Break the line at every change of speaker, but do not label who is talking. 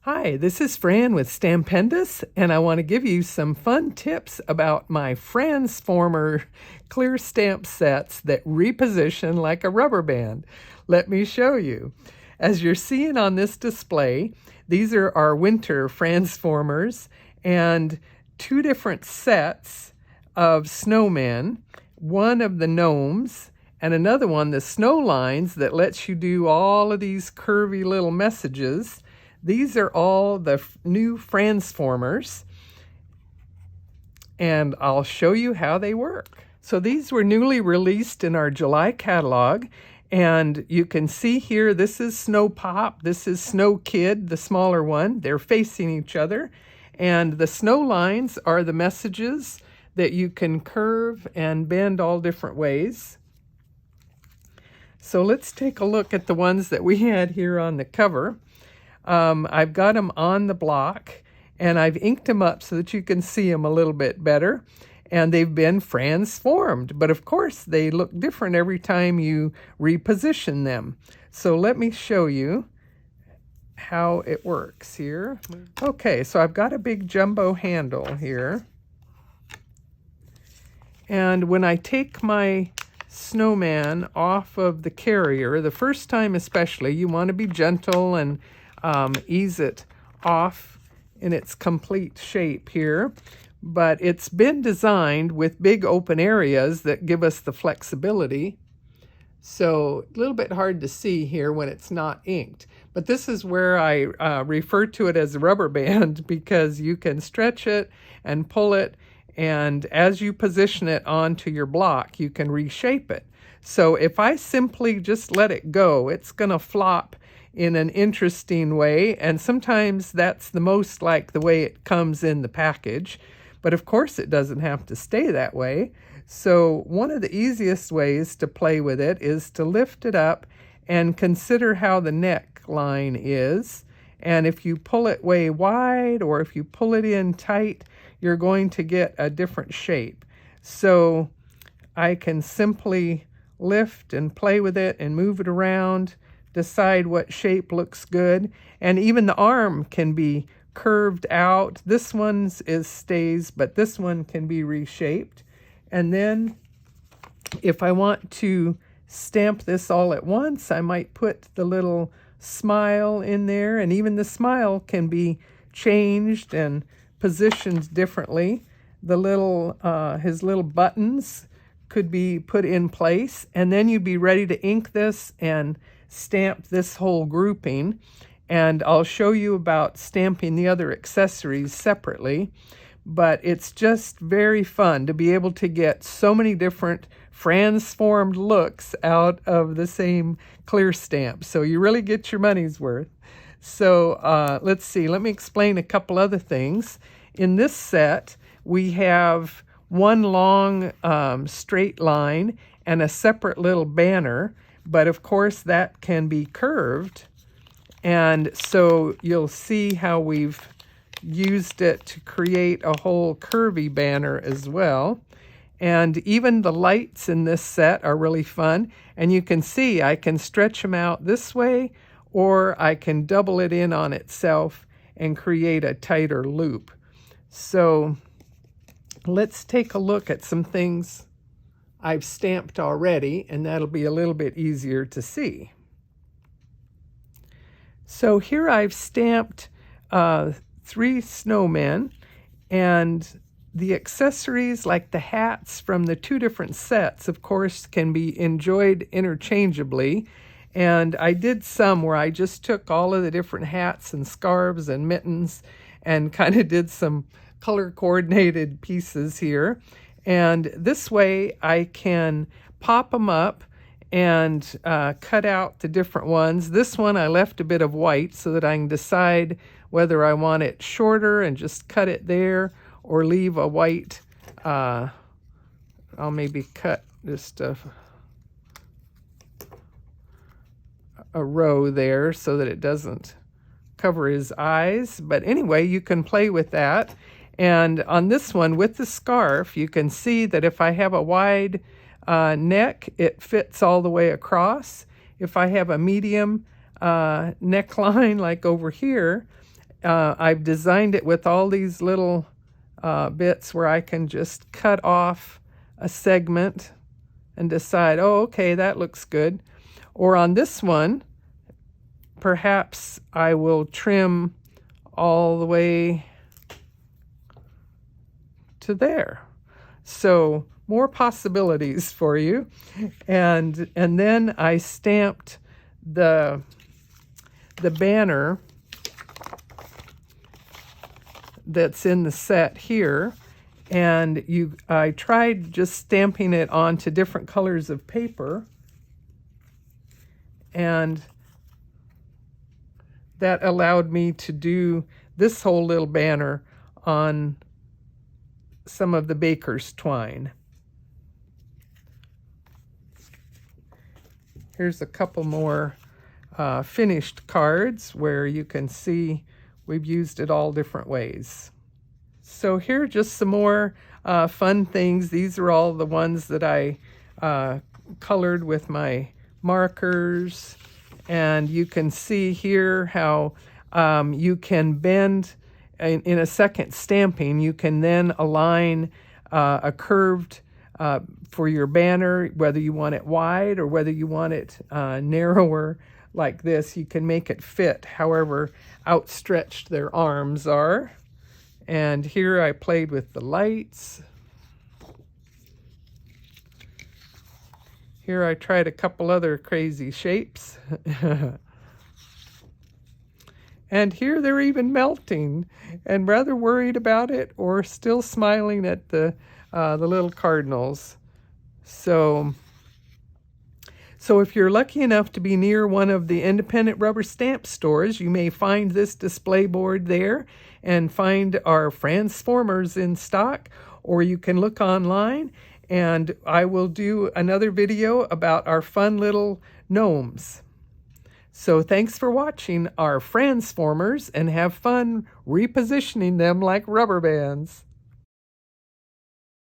Hi, this is Fran with Stampendous, and I want to give you some fun tips about my FransFormer clear stamp sets that reposition like a rubber band. Let me show you. As you're seeing on this display, these are our winter FransFormers and two different sets of snowmen, one of the gnomes, and another one, the snow lines, that lets you do all of these curvy little messages. These are all the new FransFormers, and I'll show you how they work. So these were newly released in our July catalog, and you can see here, this is Snow Pop, this is Snow Kid, the smaller one. They're facing each other, and the snow lines are the messages that you can curve and bend all different ways. So let's take a look at the ones that we had here on the cover. I've got them on the block, and I've inked them up so that you can see them a little bit better. And they've been transformed, but of course they look different every time you reposition them. So let me show you how it works here. Okay, so I've got a big jumbo handle here. And when I take my snowman off of the carrier, the first time especially, you want to be gentle and ease it off in its complete shape here. But it's been designed with big open areas that give us the flexibility. So a little bit hard to see here when it's not inked. But this is where I refer to it as a rubber band, because you can stretch it and pull it, and as you position it onto your block, you can reshape it. So if I simply just let it go, it's going to flop in an interesting way, and sometimes that's the most like the way it comes in the package. But of course it doesn't have to stay that way. So one of the easiest ways to play with it is to lift it up and consider how the neckline is. And if you pull it way wide or if you pull it in tight, you're going to get a different shape. So I can simply lift and play with it and move it around, decide what shape looks good. And even the arm can be curved out. This one's stays, but this one can be reshaped. And then if I want to stamp this all at once, I might put the little smile in there, and even the smile can be changed and positioned differently. The little his little buttons could be put in place, and then you'd be ready to ink this and stamp this whole grouping. And I'll show you about stamping the other accessories separately. But it's just very fun to be able to get so many different transformed looks out of the same clear stamp. So you really get your money's worth. So let's see, let me explain a couple other things. In this set, we have one long straight line and a separate little banner. But of course that can be curved. And so you'll see how we've used it to create a whole curvy banner as well. And even the lights in this set are really fun. And you can see I can stretch them out this way, or I can double it in on itself and create a tighter loop. So let's take a look at some things I've stamped already, and that'll be a little bit easier to see. So here I've stamped 3 snowmen, and the accessories like the hats from the 2 different sets, of course, can be enjoyed interchangeably. And I did some where I just took all of the different hats and scarves and mittens and kind of did some color coordinated pieces here. And this way I can pop them up and cut out the different ones. This one I left a bit of white so that I can decide whether I want it shorter and just cut it there, or leave a white. I'll maybe cut just a row there so that it doesn't cover his eyes. But anyway, you can play with that. And on this one with the scarf, you can see that if I have a wide neck, it fits all the way across. If I have a medium neckline like over here, I've designed it with all these little bits where I can just cut off a segment and decide, oh, okay, that looks good. Or on this one, perhaps I will trim all the way to there. So more possibilities for you. And then I stamped the banner that's in the set here, and I tried just stamping it onto different colors of paper, and that allowed me to do this whole little banner on some of the baker's twine. Here's a couple more finished cards where you can see we've used it all different ways. So here are just some more fun things. These are all the ones that I colored with my markers. And you can see here how you can bend in a second stamping. You can then align a curved for your banner, whether you want it wide or whether you want it narrower like this. You can make it fit however outstretched their arms are. And here I played with the lights. Here I tried a couple other crazy shapes. And here they're even melting and rather worried about it or still smiling at the little cardinals. So if you're lucky enough to be near one of the independent rubber stamp stores, you may find this display board there and find our FransFormers in stock, or you can look online, and I will do another video about our fun little gnomes. So thanks for watching our FransFormers, and have fun repositioning them like rubber bands.